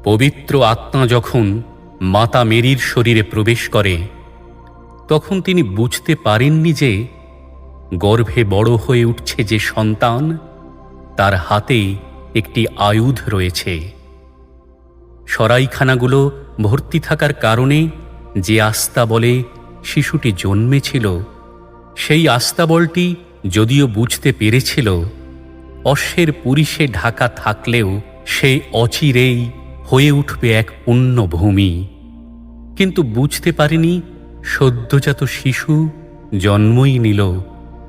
পবিত্র আত্মা যখন মাতা মেরির শরীরে প্রবেশ করে, তখন তিনি বুঝতে পারেননি যে গর্ভে বড় হয়ে উঠছে যে সন্তান, তার হাতে একটি আয়ুধ রয়েছে। সরাইখানাগুলো ভর্তি থাকার কারণে যে আস্তাবলে শিশুটি জন্মেছিল, সেই আস্তাবলটি যদিও বুঝতে পেরেছিল অশ্বের পুরিশে ঢাকা থাকলেও সে অচিরেই হয়ে উঠবে এক পুণ্যভূমি, কিন্তু বুঝতে পারেনি সদ্যজাত শিশু জন্মই নিল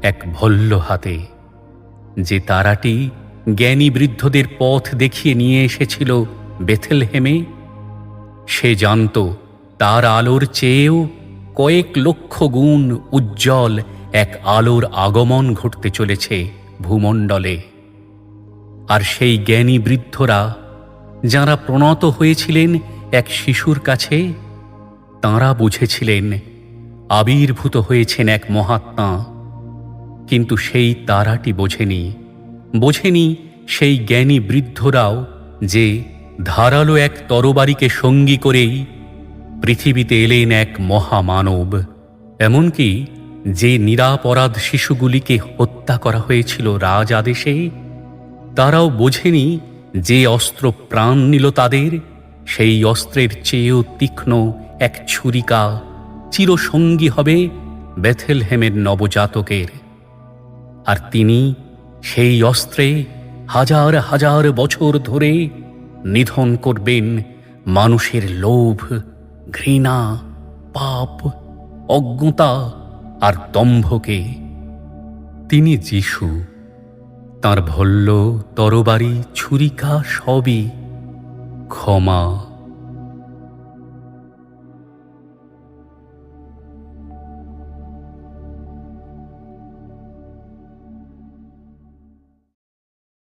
এক ভল্ল হাতে। যে তারাটি জ্ঞানী বৃদ্ধদের পথ দেখিয়ে নিয়ে এসেছিল বেথেলহেমে, সে জানত তার আলোর চেয়েও কয়েক লক্ষ গুণ উজ্জ্বল এক আলোর আগমন ঘটতে চলেছে ভূমণ্ডলে। আর সেই জ্ঞানী বৃদ্ধরা যাঁরা প্রণত হয়েছিলেন এক শিশুর কাছে, তাঁরা বুঝেছিলেন আবির্ভূত হয়েছেন এক মহাত্মা। কিন্তু সেই তারাটি বোঝেনি সেই জ্ঞানী বৃদ্ধরাও যে ধারালো এক তরবারিকে সঙ্গী করেই পৃথিবীতে এলেন এক মহামানব। এমনকি যে নিরাপরাধ শিশুগুলিকে হত্যা করা হয়েছিল রাজ আদেশে, তারাও বোঝেনি যে অস্ত্র প্রাণ নিল তাদের, সেই অস্ত্রের চেয়েও তীক্ষ্ণ এক ছুরিকা চিরসঙ্গী হবে বেথেলহেমের নবজাতকের। আর তিনি সেই অস্ত্রে হাজার হাজার বছর ধরে নিধন করবেন মানুষের লোভ, ঘৃণা, পাপ, অজ্ঞতা আর দম্ভকে। তিনি যিশু। তাঁর ভল্ল, তরবারি, ছুরিকা সবই ক্ষমা,